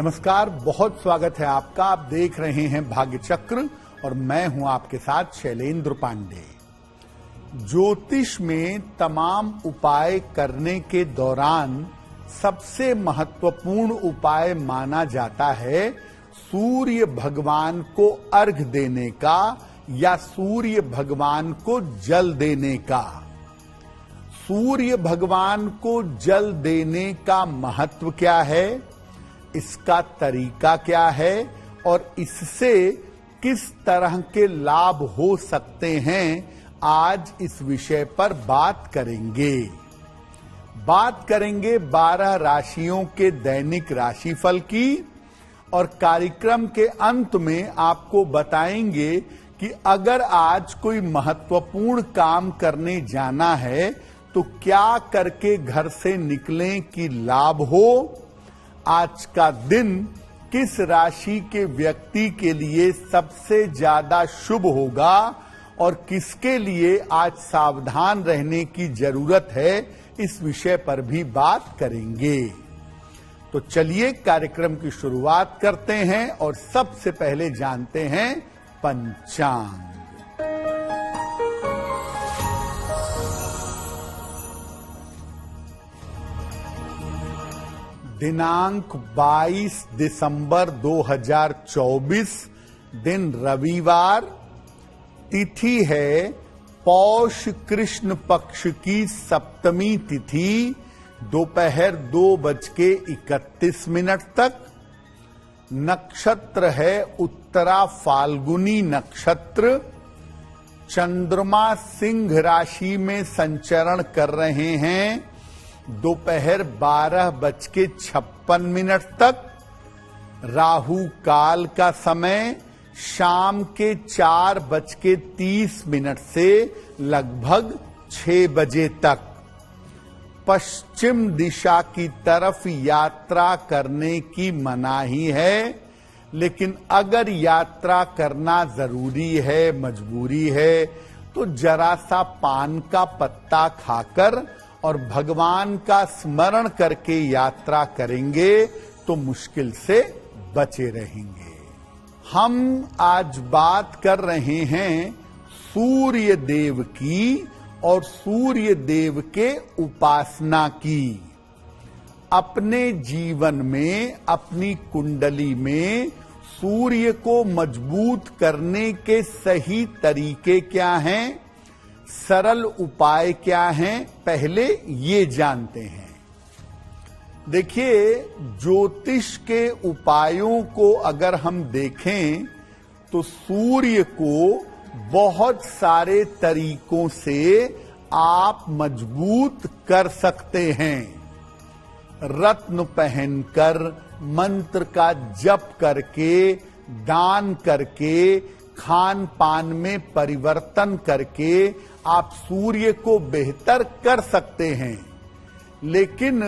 नमस्कार, बहुत स्वागत है आपका। आप देख रहे हैं भाग्य चक्र और मैं हूं आपके साथ शैलेंद्र पांडे। ज्योतिष में तमाम उपाय करने के दौरान सबसे महत्वपूर्ण उपाय माना जाता है सूर्य भगवान को अर्घ देने का या सूर्य भगवान को जल देने का। सूर्य भगवान को जल देने का महत्व क्या है, इसका तरीका क्या है और इससे किस तरह के लाभ हो सकते हैं, आज इस विषय पर बात करेंगे। 12 राशियों के दैनिक राशिफल की और कार्यक्रम के अंत में आपको बताएंगे कि अगर आज कोई महत्वपूर्ण काम करने जाना है तो क्या करके घर से निकलें कि लाभ हो। आज का दिन किस राशि के व्यक्ति के लिए सबसे ज्यादा शुभ होगा और किसके लिए आज सावधान रहने की जरूरत है, इस विषय पर भी बात करेंगे। तो चलिए कार्यक्रम की शुरुआत करते हैं और सबसे पहले जानते हैं पंचांग। दिनांक 22 दिसंबर 2024, दिन रविवार, तिथि है पौष कृष्ण पक्ष की सप्तमी तिथि, दोपहर 2:31 तक। नक्षत्र है उत्तरा फाल्गुनी नक्षत्र। चंद्रमा सिंह राशि में संचरण कर रहे हैं दोपहर 12:56 तक। राहु काल का समय शाम के 4:30 से लगभग 6 बजे तक। पश्चिम दिशा की तरफ यात्रा करने की मनाही है, लेकिन अगर यात्रा करना जरूरी है, मजबूरी है, तो जरा सा पान का पत्ता खाकर और भगवान का स्मरण करके यात्रा करेंगे तो मुश्किल से बचे रहेंगे। हम आज बात कर रहे हैं सूर्य देव की और सूर्य देव के उपासना की। अपने जीवन में, अपनी कुंडली में सूर्य को मजबूत करने के सही तरीके क्या हैं, सरल उपाय क्या हैं, पहले ये जानते हैं। देखिए, ज्योतिष के उपायों को अगर हम देखें तो सूर्य को बहुत सारे तरीकों से आप मजबूत कर सकते हैं। रत्न पहनकर, मंत्र का जप करके, दान करके, खान पान में परिवर्तन करके आप सूर्य को बेहतर कर सकते हैं। लेकिन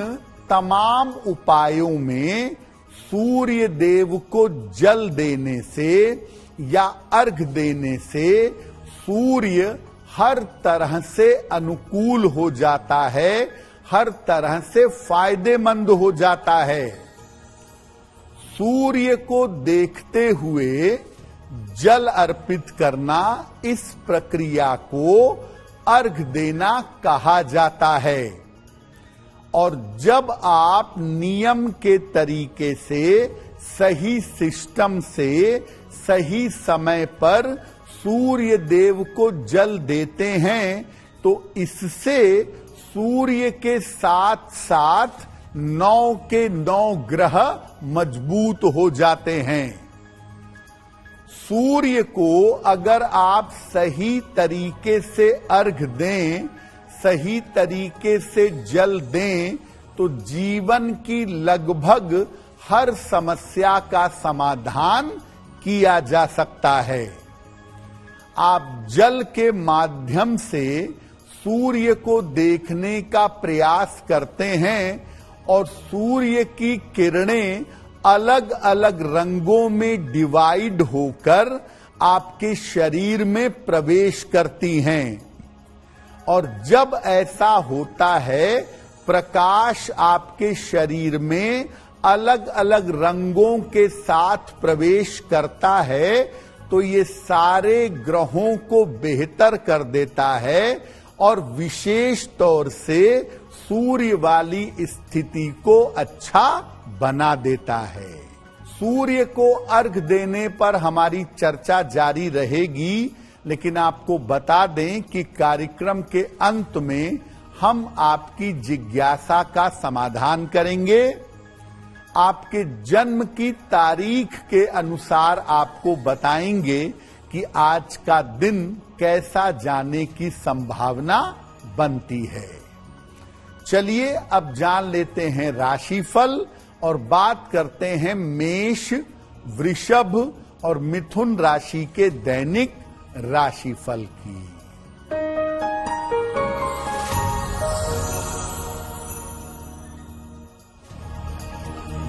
तमाम उपायों में सूर्य देव को जल देने से या अर्घ देने से सूर्य हर तरह से अनुकूल हो जाता है, हर तरह से फायदेमंद हो जाता है। सूर्य को देखते हुए जल अर्पित करना, इस प्रक्रिया को अर्घ देना कहा जाता है। और जब आप नियम के तरीके से, सही सिस्टम से, सही समय पर सूर्य देव को जल देते हैं तो इससे सूर्य के साथ साथ 9 के 9 ग्रह मजबूत हो जाते हैं। सूर्य को अगर आप सही तरीके से अर्घ दें, सही तरीके से जल दें तो जीवन की लगभग हर समस्या का समाधान किया जा सकता है। आप जल के माध्यम से सूर्य को देखने का प्रयास करते हैं और सूर्य की किरणें अलग अलग रंगों में डिवाइड होकर आपके शरीर में प्रवेश करती हैं। और जब ऐसा होता है, प्रकाश आपके शरीर में अलग अलग रंगों के साथ प्रवेश करता है तो ये सारे ग्रहों को बेहतर कर देता है और विशेष तौर से सूर्य वाली स्थिति को अच्छा बना देता है। सूर्य को अर्घ देने पर हमारी चर्चा जारी रहेगी, लेकिन आपको बता दें कि कार्यक्रम के अंत में हम आपकी जिज्ञासा का समाधान करेंगे। आपके जन्म की तारीख के अनुसार आपको बताएंगे कि आज का दिन कैसा जाने की संभावना बनती है। चलिए अब जान लेते हैं राशिफल और बात करते हैं मेष, वृषभ और मिथुन राशि के दैनिक राशिफल की।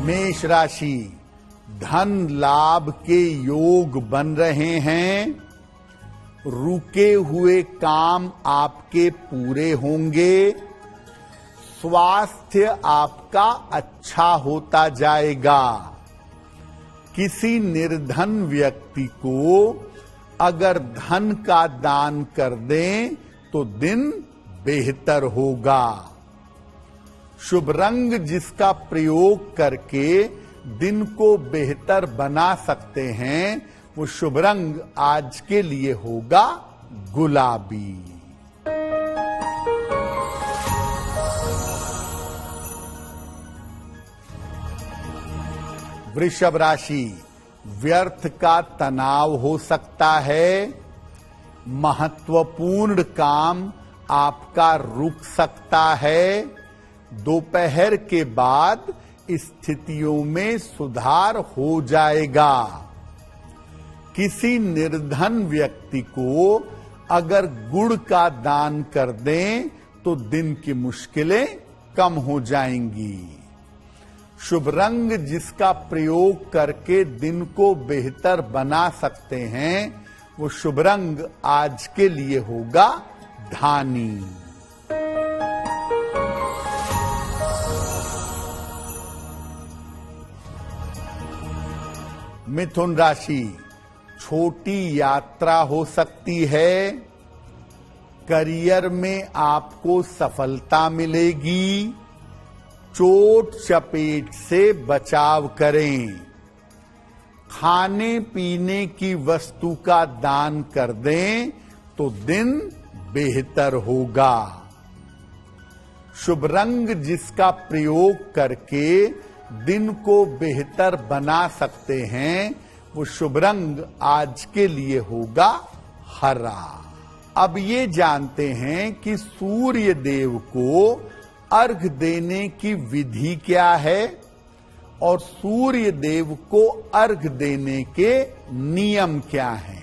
मेष राशि, धन लाभ के योग बन रहे हैं। रुके हुए काम आपके पूरे होंगे। स्वास्थ्य आपका अच्छा होता जाएगा। किसी निर्धन व्यक्ति को अगर धन का दान कर दें तो दिन बेहतर होगा। शुभ रंग जिसका प्रयोग करके दिन को बेहतर बना सकते हैं वो शुभ रंग आज के लिए होगा गुलाबी। वृषभ राशि, व्यर्थ का तनाव हो सकता है। महत्वपूर्ण काम आपका रुक सकता है। दोपहर के बाद स्थितियों में सुधार हो जाएगा। किसी निर्धन व्यक्ति को अगर गुड़ का दान कर दें तो दिन की मुश्किलें कम हो जाएंगी। शुभ रंग जिसका प्रयोग करके दिन को बेहतर बना सकते हैं वो शुभ रंग आज के लिए होगा धानी। मिथुन राशि, छोटी यात्रा हो सकती है। करियर में आपको सफलता मिलेगी। चोट चपेट से बचाव करें। खाने पीने की वस्तु का दान कर दें तो दिन बेहतर होगा। शुभ रंग जिसका प्रयोग करके दिन को बेहतर बना सकते हैं वो शुभ रंग आज के लिए होगा हरा। अब ये जानते हैं कि सूर्य देव को अर्घ देने की विधि क्या है और सूर्य देव को अर्घ देने के नियम क्या हैं।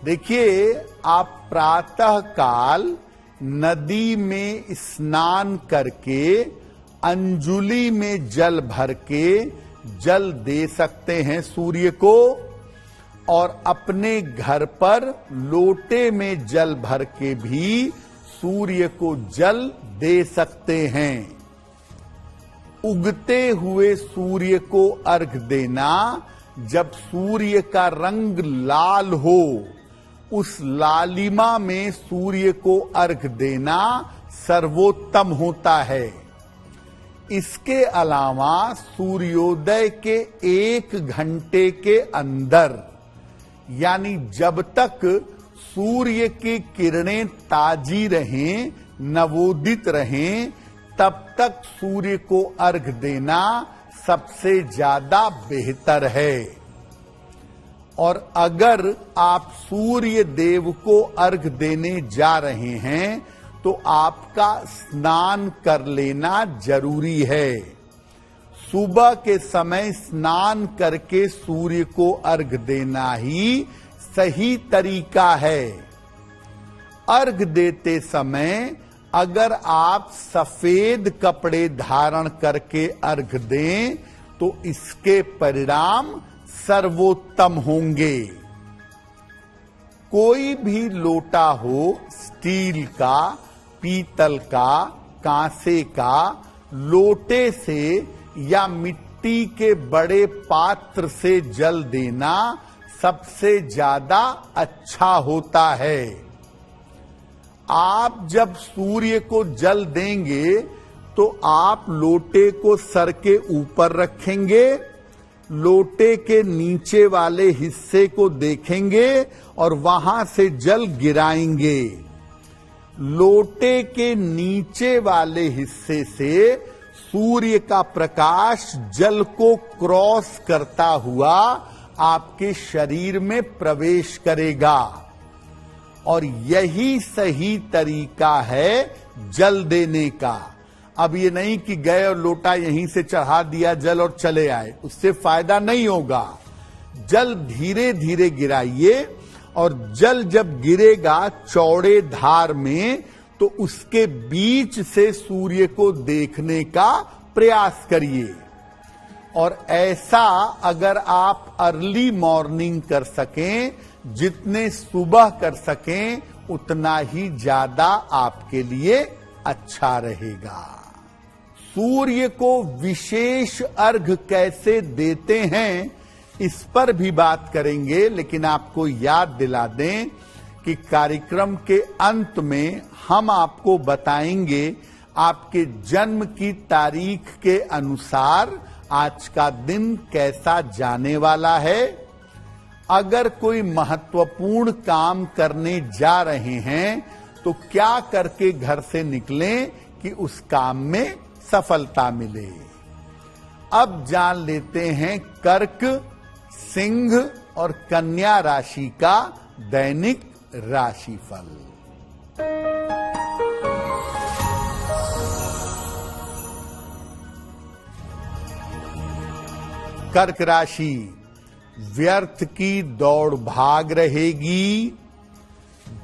देखिए, आप प्रातः काल नदी में स्नान करके अंजुली में जल भर के जल दे सकते हैं सूर्य को, और अपने घर पर लोटे में जल भर के भी सूर्य को जल दे सकते हैं। उगते हुए सूर्य को अर्घ देना, जब सूर्य का रंग लाल हो उस लालिमा में सूर्य को अर्घ देना सर्वोत्तम होता है। इसके अलावा सूर्योदय के 1 घंटे के अंदर, यानी जब तक सूर्य की किरणें ताजी रहें, नवोदित रहें, तब तक सूर्य को अर्घ देना सबसे ज्यादा बेहतर है। और अगर आप सूर्य देव को अर्घ देने जा रहे हैं तो आपका स्नान कर लेना जरूरी है। सुबह के समय स्नान करके सूर्य को अर्घ देना ही सही तरीका है। अर्घ देते समय अगर आप सफेद कपड़े धारण करके अर्घ दें तो इसके परिणाम सर्वोत्तम होंगे। कोई भी लोटा हो, स्टील का, पीतल का, कांसे का, लोटे से या मिट्टी के बड़े पात्र से जल देना सबसे ज्यादा अच्छा होता है। आप जब सूर्य को जल देंगे तो आप लोटे को सर के ऊपर रखेंगे, लोटे के नीचे वाले हिस्से को देखेंगे और वहां से जल गिराएंगे। लोटे के नीचे वाले हिस्से से सूर्य का प्रकाश जल को क्रॉस करता हुआ आपके शरीर में प्रवेश करेगा और यही सही तरीका है जल देने का। अब ये नहीं कि गए और लोटा यहीं से चढ़ा दिया जल और चले आए, उससे फायदा नहीं होगा। जल धीरे धीरे गिराइए और जल जब गिरेगा चौड़े धार में तो उसके बीच से सूर्य को देखने का प्रयास करिए। और ऐसा अगर आप अर्ली मॉर्निंग कर सकें, जितने सुबह कर सकें, उतना ही ज्यादा आपके लिए अच्छा रहेगा। सूर्य को विशेष अर्घ कैसे देते हैं इस पर भी बात करेंगे, लेकिन आपको याद दिला दें कि कार्यक्रम के अंत में हम आपको बताएंगे आपके जन्म की तारीख के अनुसार आज का दिन कैसा जाने वाला है। अगर कोई महत्वपूर्ण काम करने जा रहे हैं तो क्या करके घर से निकलें कि उस काम में सफलता मिले। अब जान लेते हैं कर्क, सिंह और कन्या राशि का दैनिक राशिफल। कर्क राशि, व्यर्थ की दौड़ भाग रहेगी,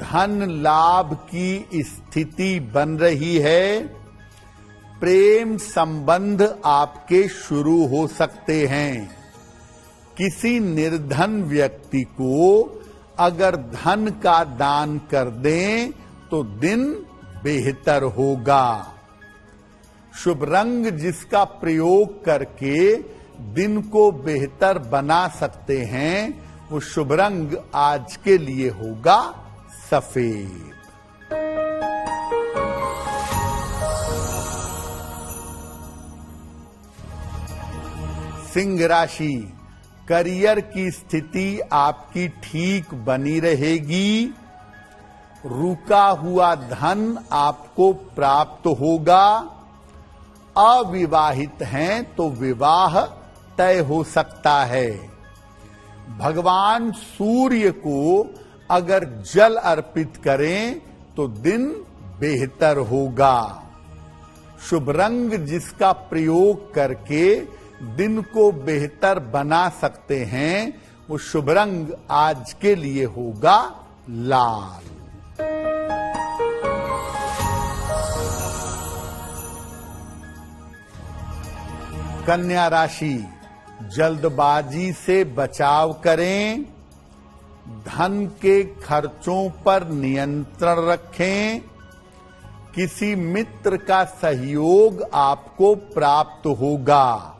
धन लाभ की स्थिति बन रही है, प्रेम संबंध आपके शुरू हो सकते हैं। किसी निर्धन व्यक्ति को अगर धन का दान कर दें तो दिन बेहतर होगा। शुभ रंग जिसका प्रयोग करके दिन को बेहतर बना सकते हैं वो शुभ रंग आज के लिए होगा सफेद। सिंह राशि, करियर की स्थिति आपकी ठीक बनी रहेगी, रुका हुआ धन आपको प्राप्त होगा, अविवाहित हैं तो विवाह तय हो सकता है। भगवान सूर्य को अगर जल अर्पित करें तो दिन बेहतर होगा। शुभ रंग जिसका प्रयोग करके दिन को बेहतर बना सकते हैं वो शुभ रंग आज के लिए होगा लाल। कन्या राशि, जल्दबाजी से बचाव करें, धन के खर्चों पर नियंत्रण रखें, किसी मित्र का सहयोग आपको प्राप्त होगा।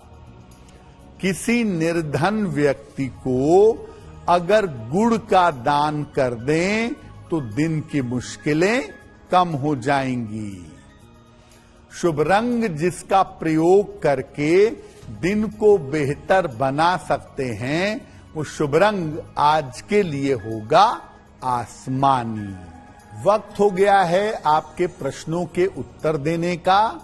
किसी निर्धन व्यक्ति को अगर गुड़ का दान कर दें तो दिन की मुश्किलें कम हो जाएंगी। शुभ रंग जिसका प्रयोग करके दिन को बेहतर बना सकते हैं वो शुभ रंग आज के लिए होगा आसमानी। वक्त हो गया है आपके प्रश्नों के उत्तर देने का।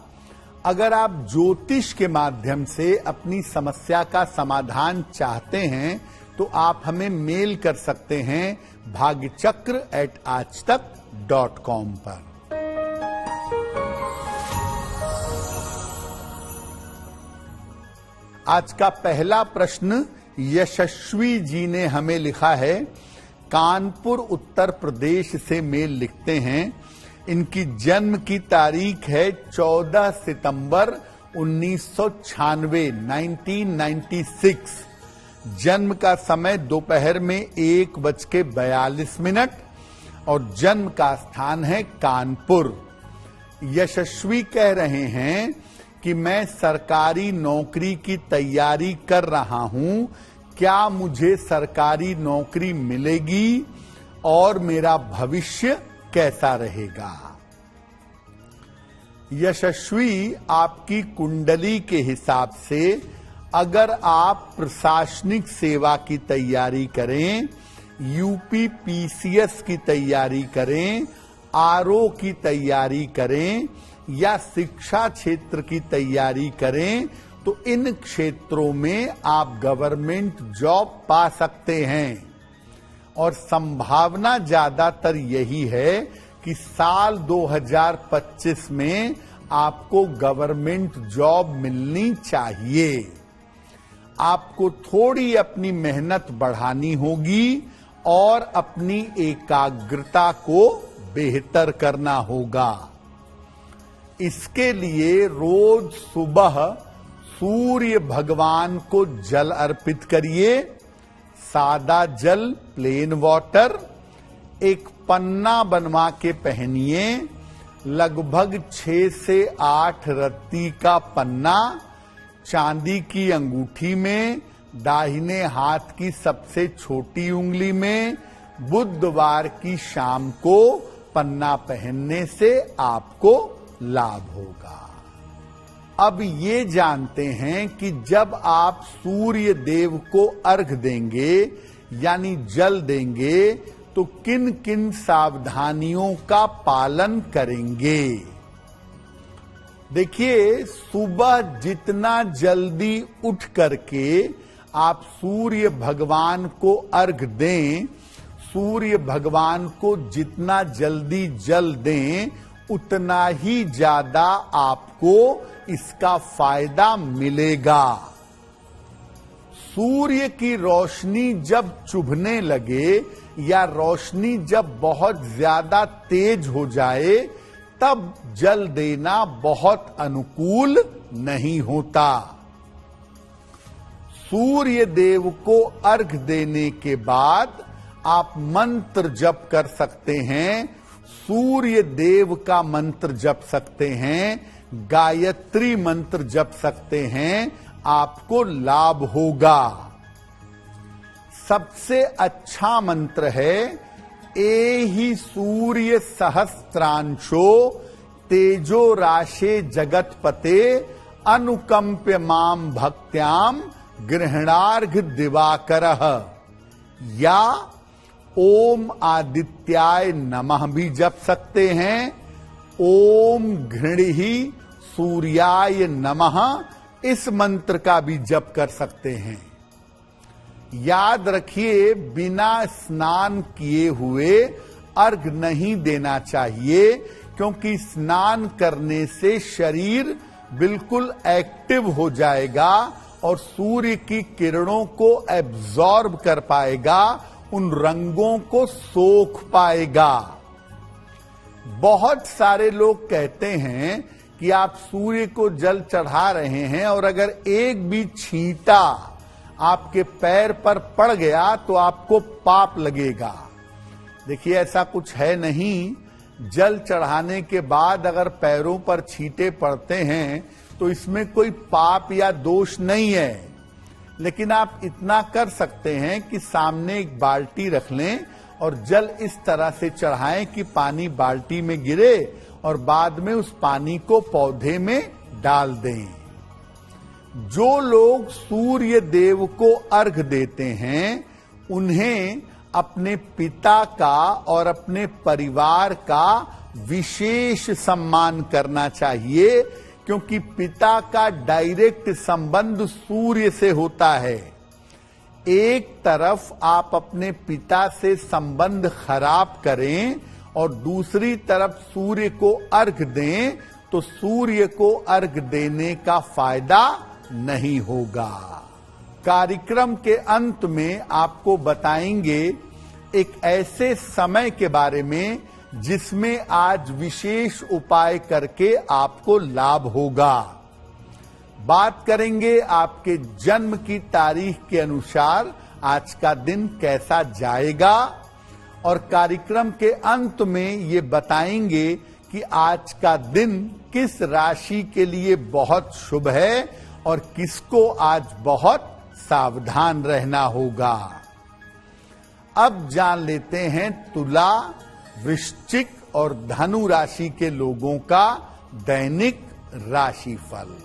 अगर आप ज्योतिष के माध्यम से अपनी समस्या का समाधान चाहते हैं तो आप हमें मेल कर सकते हैं bhagyachakra@aajtak.com पर। आज का पहला प्रश्न यशस्वी जी ने हमें लिखा है, कानपुर उत्तर प्रदेश से मेल लिखते हैं। इनकी जन्म की तारीख है 14 सितंबर 1996, 1996। जन्म का समय दोपहर में 1:42 और जन्म का स्थान है कानपुर। यशस्वी कह रहे हैं कि मैं सरकारी नौकरी की तैयारी कर रहा हूं, क्या मुझे सरकारी नौकरी मिलेगी और मेरा भविष्य कैसा रहेगा। यशस्वी आपकी कुंडली के हिसाब से अगर आप प्रशासनिक सेवा की तैयारी करें, यूपीपीसीएस की तैयारी करें, आरओ की तैयारी करें या शिक्षा क्षेत्र की तैयारी करें, तो इन क्षेत्रों में आप गवर्नमेंट जॉब पा सकते हैं। और संभावना ज्यादातर यही है कि साल 2025 में आपको गवर्नमेंट जॉब मिलनी चाहिए। आपको थोड़ी अपनी मेहनत बढ़ानी होगी और अपनी एकाग्रता को बेहतर करना होगा। इसके लिए रोज सुबह सूर्य भगवान को जल अर्पित करिए। सादा जल, प्लेन वाटर, एक पन्ना बनवा के पहनिए, लगभग 6 से 8 रत्ती का पन्ना चांदी की अंगूठी में, दाहिने हाथ की सबसे छोटी उंगली में, बुधवार की शाम को पन्ना पहनने से आपको लाभ होगा। अब ये जानते हैं कि जब आप सूर्य देव को अर्घ देंगे यानी जल देंगे तो किन किन सावधानियों का पालन करेंगे। देखिए, सुबह जितना जल्दी उठ करके आप सूर्य भगवान को अर्घ दें, सूर्य भगवान को जितना जल्दी जल दें, उतना ही ज्यादा आपको इसका फायदा मिलेगा। सूर्य की रोशनी जब चुभने लगे या रोशनी जब बहुत ज्यादा तेज हो जाए, तब जल देना बहुत अनुकूल नहीं होता। सूर्य देव को अर्घ देने के बाद आप मंत्र जप कर सकते हैं, सूर्य देव का मंत्र जप सकते हैं, गायत्री मंत्र जप सकते हैं, आपको लाभ होगा। सबसे अच्छा मंत्र है एहि सूर्य सहस्त्रांशो तेजो राशे जगतपते अनुकंप्य माम भक्त्याम गृहणार्घ दिवाकरः, या ओम आदित्याय नमः भी जप सकते हैं, ओम घृणिहि सूर्याय नमः इस मंत्र का भी जप कर सकते हैं। याद रखिए, बिना स्नान किए हुए अर्घ नहीं देना चाहिए, क्योंकि स्नान करने से शरीर बिल्कुल एक्टिव हो जाएगा और सूर्य की किरणों को एब्जॉर्ब कर पाएगा, उन रंगों को सोख पाएगा। बहुत सारे लोग कहते हैं कि आप सूर्य को जल चढ़ा रहे हैं और अगर एक भी छींटा आपके पैर पर पड़ गया तो आपको पाप लगेगा। देखिए, ऐसा कुछ है नहीं। जल चढ़ाने के बाद अगर पैरों पर छींटे पड़ते हैं तो इसमें कोई पाप या दोष नहीं है। लेकिन आप इतना कर सकते हैं कि सामने एक बाल्टी रख लें और जल इस तरह से चढ़ाएं कि पानी बाल्टी में गिरे और बाद में उस पानी को पौधे में डाल दें। जो लोग सूर्य देव को अर्घ देते हैं, उन्हें अपने पिता का और अपने परिवार का विशेष सम्मान करना चाहिए, क्योंकि पिता का डायरेक्ट संबंध सूर्य से होता है। एक तरफ आप अपने पिता से संबंध खराब करें और दूसरी तरफ सूर्य को अर्घ दें, तो सूर्य को अर्घ देने का फायदा नहीं होगा। कार्यक्रम के अंत में आपको बताएंगे एक ऐसे समय के बारे में जिसमें आज विशेष उपाय करके आपको लाभ होगा। बात करेंगे आपके जन्म की तारीख के अनुसार आज का दिन कैसा जाएगा, और कार्यक्रम के अंत में ये बताएंगे कि आज का दिन किस राशि के लिए बहुत शुभ है और किसको आज बहुत सावधान रहना होगा। अब जान लेते हैं तुला, वृश्चिक और धनु राशि के लोगों का दैनिक राशिफल।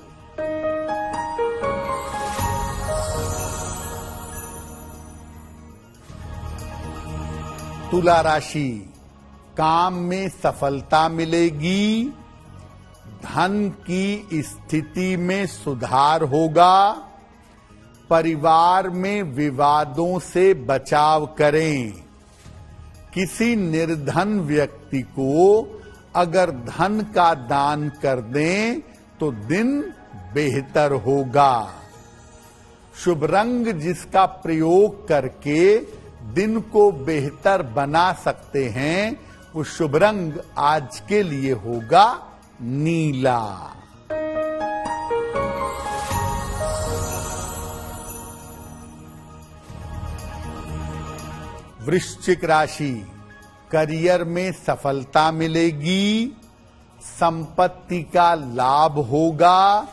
तुला राशि, काम में सफलता मिलेगी, धन की स्थिति में सुधार होगा, परिवार में विवादों से बचाव करें। किसी निर्धन व्यक्ति को अगर धन का दान कर दें तो दिन बेहतर होगा। शुभ रंग जिसका प्रयोग करके दिन को बेहतर बना सकते हैं, वो शुभ रंग आज के लिए होगा नीला। वृश्चिक राशि, करियर में सफलता मिलेगी, संपत्ति का लाभ होगा,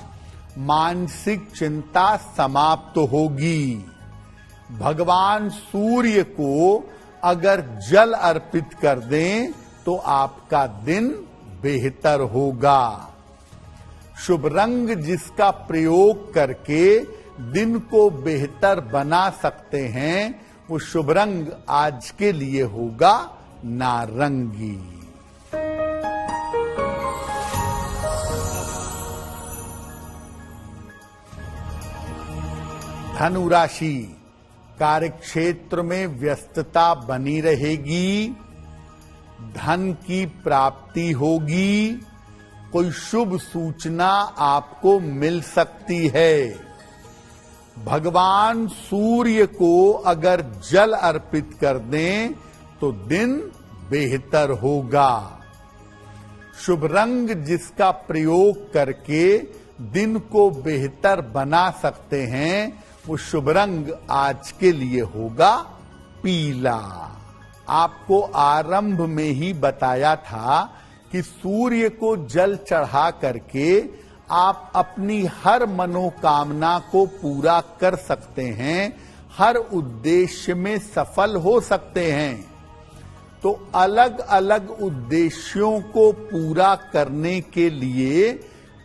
मानसिक चिंता समाप्त होगी। भगवान सूर्य को अगर जल अर्पित कर दें तो आपका दिन बेहतर होगा। शुभ रंग जिसका प्रयोग करके दिन को बेहतर बना सकते हैं, वो शुभ रंग आज के लिए होगा नारंगी। धनु राशि, कार्यक्षेत्र में व्यस्तता बनी रहेगी, धन की प्राप्ति होगी, कोई शुभ सूचना आपको मिल सकती है। भगवान सूर्य को अगर जल अर्पित कर दें तो दिन बेहतर होगा। शुभ रंग जिसका प्रयोग करके दिन को बेहतर बना सकते हैं, वो शुभ रंग आज के लिए होगा पीला। आपको आरंभ में ही बताया था कि सूर्य को जल चढ़ा करके आप अपनी हर मनोकामना को पूरा कर सकते हैं, हर उद्देश्य में सफल हो सकते हैं। तो अलग अलग उद्देश्यों को पूरा करने के लिए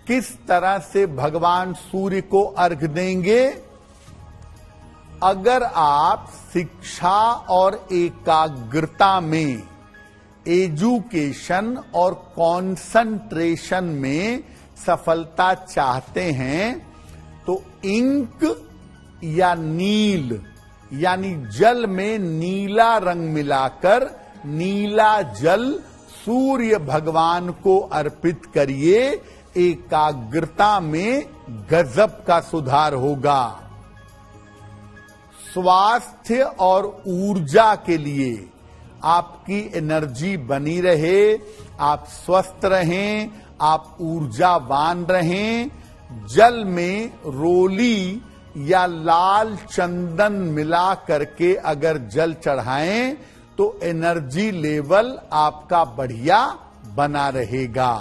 किस तरह से भगवान सूर्य को अर्घ देंगे? अगर आप शिक्षा और एकाग्रता में, एजुकेशन और कंसंट्रेशन में सफलता चाहते हैं तो इंक या नील यानी जल में नीला रंग मिलाकर नीला जल सूर्य भगवान को अर्पित करिए। एकाग्रता में गजब का सुधार होगा। स्वास्थ्य और ऊर्जा के लिए आपकी एनर्जी बनी रहे, आप स्वस्थ रहें, आप ऊर्जावान रहें। जल में रोली या लाल चंदन मिला करके अगर जल चढ़ाएं तो एनर्जी लेवल आपका बढ़िया बना रहेगा।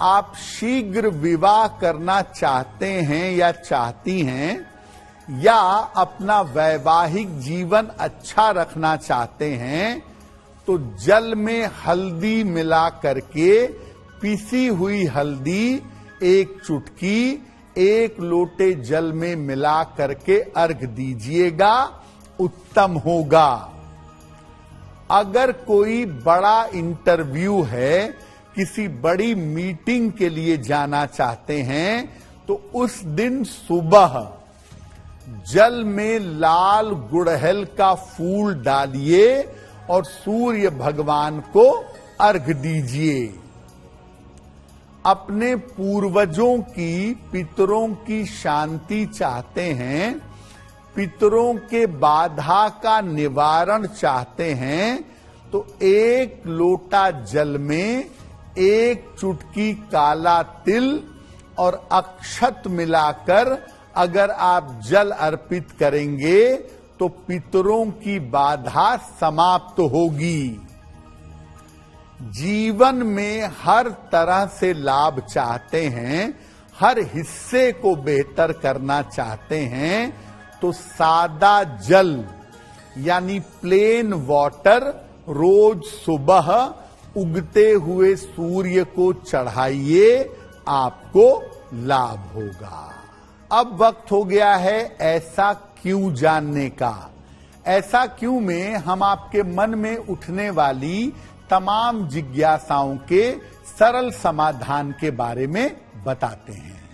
आप शीघ्र विवाह करना चाहते हैं या चाहती हैं, या अपना वैवाहिक जीवन अच्छा रखना चाहते हैं, तो जल में हल्दी मिला करके पिसी हुई हल्दी एक चुटकी एक लोटे जल में मिला करके अर्घ दीजिएगा, उत्तम होगा। अगर कोई बड़ा इंटरव्यू है, किसी बड़ी मीटिंग के लिए जाना चाहते हैं, तो उस दिन सुबह जल में लाल गुड़हल का फूल डालिए और सूर्य भगवान को अर्घ दीजिए। अपने पूर्वजों की, पितरों की शांति चाहते हैं, पितरों के बाधा का निवारण चाहते हैं, तो एक लोटा जल में एक चुटकी काला तिल और अक्षत मिलाकर अगर आप जल अर्पित करेंगे तो पितरों की बाधा समाप्त होगी। जीवन में हर तरह से लाभ चाहते हैं, हर हिस्से को बेहतर करना चाहते हैं, तो सादा जल यानी प्लेन वाटर रोज सुबह उगते हुए सूर्य को चढ़ाइए, आपको लाभ होगा। अब वक्त हो गया है ऐसा क्यों जानने का। ऐसा क्यों में हम आपके मन में उठने वाली तमाम जिज्ञासाओं के सरल समाधान के बारे में बताते हैं।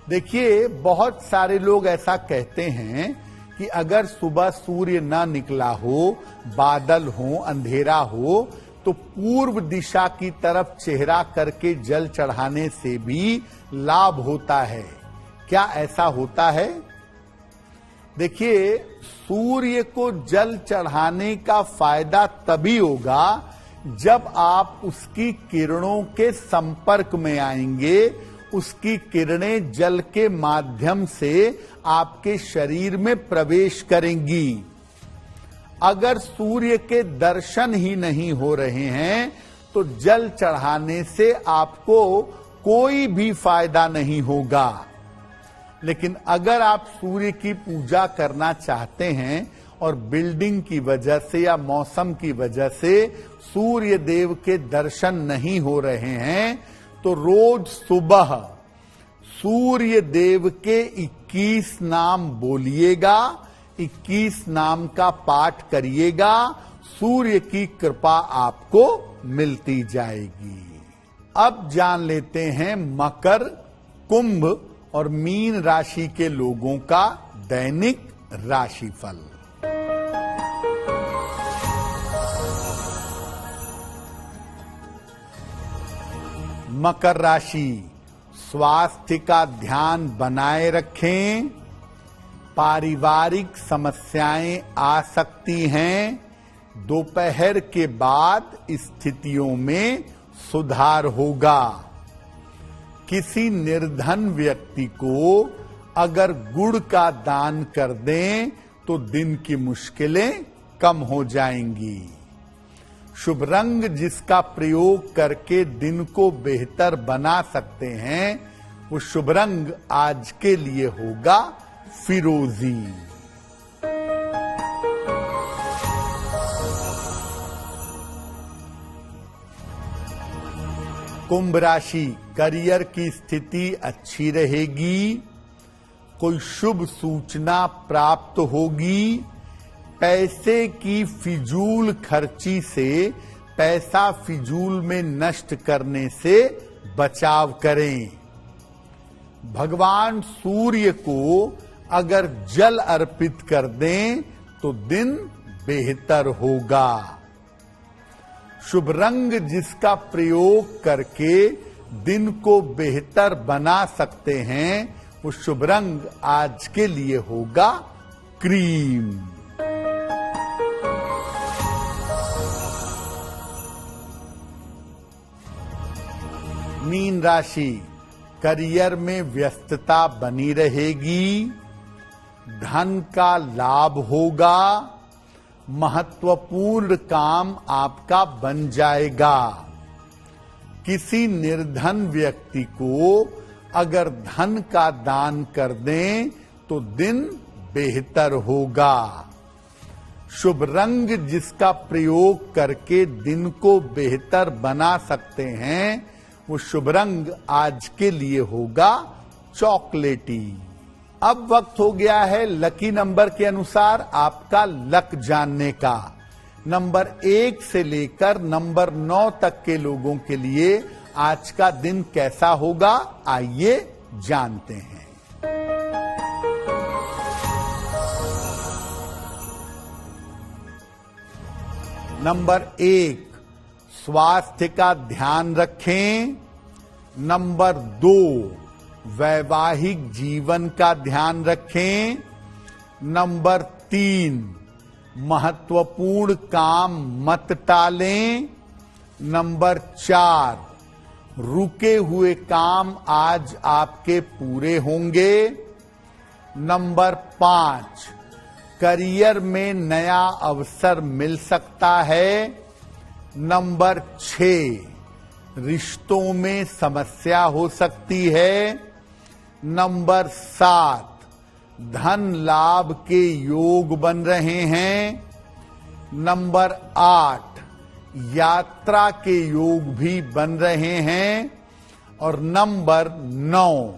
देखिए, बहुत सारे लोग ऐसा कहते हैं कि अगर सुबह सूर्य ना निकला हो, बादल हो, अंधेरा हो, तो पूर्व दिशा की तरफ चेहरा करके जल चढ़ाने से भी लाभ होता है। क्या ऐसा होता है? देखिए, सूर्य को जल चढ़ाने का फायदा तभी होगा जब आप उसकी किरणों के संपर्क में आएंगे। उसकी किरणें जल के माध्यम से आपके शरीर में प्रवेश करेंगी। अगर सूर्य के दर्शन ही नहीं हो रहे हैं तो जल चढ़ाने से आपको कोई भी फायदा नहीं होगा। लेकिन अगर आप सूर्य की पूजा करना चाहते हैं और बिल्डिंग की वजह से या मौसम की वजह से सूर्य देव के दर्शन नहीं हो रहे हैं, तो रोज सुबह सूर्य देव के 21 नाम बोलिएगा, 21 नाम का पाठ करिएगा, सूर्य की कृपा आपको मिलती जाएगी। अब जान लेते हैं मकर, कुंभ और मीन राशि के लोगों का दैनिक राशिफल। मकर राशि, स्वास्थ्य का ध्यान बनाए रखें। पारिवारिक समस्याएं आ सकती हैं। दोपहर के बाद स्थितियों में सुधार होगा। किसी निर्धन व्यक्ति को अगर गुड़ का दान कर दें तो दिन की मुश्किलें कम हो जाएंगी। शुभ रंग जिसका प्रयोग करके दिन को बेहतर बना सकते हैं, वो शुभ रंग आज के लिए होगा फिरोजी। कुंभ राशि, करियर की स्थिति अच्छी रहेगी। कोई शुभ सूचना प्राप्त होगी। पैसे की फिजूल खर्ची से, पैसा फिजूल में नष्ट करने से बचाव करें। भगवान सूर्य को अगर जल अर्पित कर दें तो दिन बेहतर होगा। शुभ रंग जिसका प्रयोग करके दिन को बेहतर बना सकते हैं, वो शुभ रंग आज के लिए होगा क्रीम। मीन राशि, करियर में व्यस्तता बनी रहेगी। धन का लाभ होगा। महत्वपूर्ण काम आपका बन जाएगा। किसी निर्धन व्यक्ति को अगर धन का दान कर दें तो दिन बेहतर होगा। शुभ रंग जिसका प्रयोग करके दिन को बेहतर बना सकते हैं, वो शुभ रंग आज के लिए होगा चॉकलेटी। अब वक्त हो गया है लकी नंबर के अनुसार आपका लक जानने का। नंबर 1 से लेकर नंबर 9 तक के लोगों के लिए आज का दिन कैसा होगा, आइए जानते हैं। नंबर 1, स्वास्थ्य का ध्यान रखें। नंबर 2, वैवाहिक जीवन का ध्यान रखें। नंबर 3, महत्वपूर्ण काम मत टालें। नंबर 4, रुके हुए काम आज आपके पूरे होंगे। नंबर 5, करियर में नया अवसर मिल सकता है। नंबर 6, रिश्तों में समस्या हो सकती है। नंबर 7, धन लाभ के योग बन रहे हैं। नंबर 8, यात्रा के योग भी बन रहे हैं। और नंबर 9,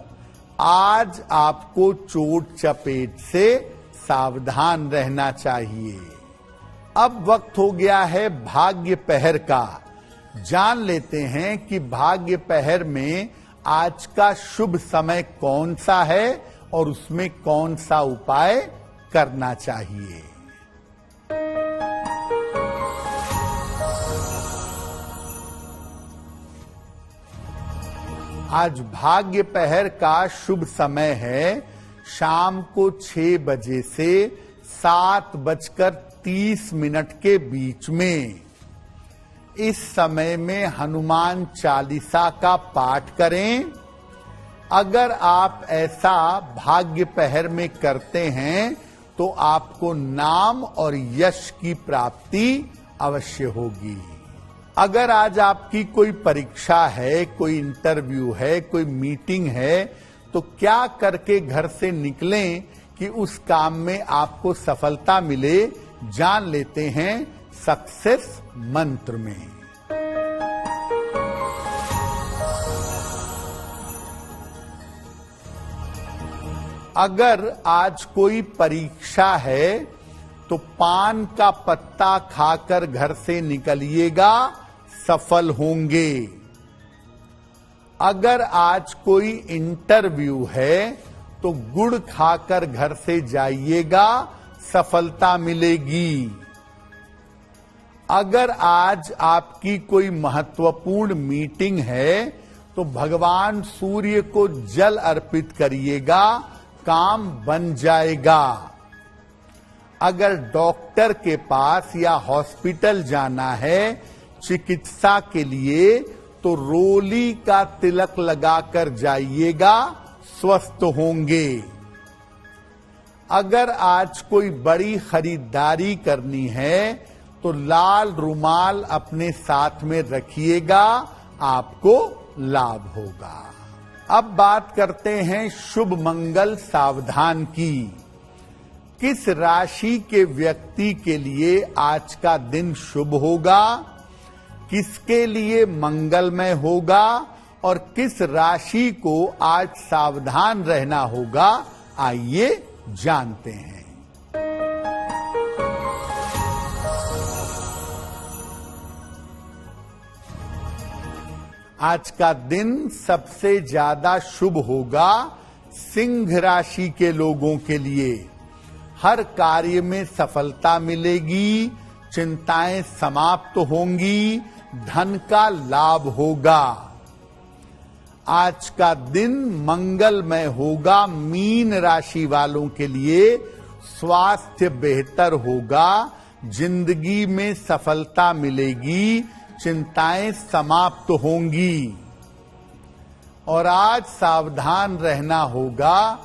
आज आपको चोट चपेट से सावधान रहना चाहिए। अब वक्त हो गया है भाग्य पहर का। जान लेते हैं कि भाग्य पहर में आज का शुभ समय कौन सा है और उसमें कौन सा उपाय करना चाहिए। आज भाग्य पहर का शुभ समय है शाम को 6 बजे से 7:30 के बीच में। इस समय में हनुमान चालीसा का पाठ करें। अगर आप ऐसा भाग्य पहर में करते हैं तो आपको नाम और यश की प्राप्ति अवश्य होगी। अगर आज आपकी कोई परीक्षा है, कोई इंटरव्यू है, कोई मीटिंग है, तो क्या करके घर से निकलें कि उस काम में आपको सफलता मिले, जान लेते हैं सक्सेस मंत्र में। अगर आज कोई परीक्षा है तो पान का पत्ता खाकर घर से निकलिएगा, सफल होंगे। अगर आज कोई इंटरव्यू है तो गुड़ खाकर घर से जाइएगा, सफलता मिलेगी। अगर आज आपकी कोई महत्वपूर्ण मीटिंग है तो भगवान सूर्य को जल अर्पित करिएगा, काम बन जाएगा। अगर डॉक्टर के पास या हॉस्पिटल जाना है चिकित्सा के लिए तो रोली का तिलक लगाकर जाइएगा, स्वस्थ होंगे। अगर आज कोई बड़ी खरीदारी करनी है तो लाल रुमाल अपने साथ में रखिएगा, आपको लाभ होगा। अब बात करते हैं शुभ मंगल सावधान की। किस राशि के व्यक्ति के लिए आज का दिन शुभ होगा, किसके लिए मंगलमय होगा और किस राशि को आज सावधान रहना होगा, आइए जानते हैं। आज का दिन सबसे ज्यादा शुभ होगा सिंह राशि के लोगों के लिए। हर कार्य में सफलता मिलेगी, चिंताएं समाप्त होंगी, धन का लाभ होगा। आज का दिन मंगलमय होगा मीन राशि वालों के लिए। स्वास्थ्य बेहतर होगा, जिंदगी में सफलता मिलेगी, चिंताएं समाप्त होंगी। और आज सावधान रहना होगा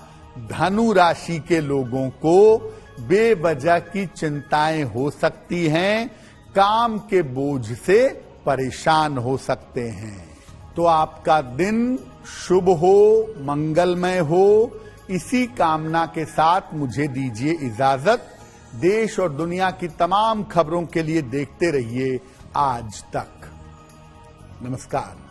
धनु राशि के लोगों को। बेवजह की चिंताएं हो सकती हैं, काम के बोझ से परेशान हो सकते हैं। तो आपका दिन शुभ हो, मंगलमय हो, इसी कामना के साथ मुझे दीजिए इजाजत। देश और दुनिया की तमाम खबरों के लिए देखते रहिए आज तक। नमस्कार।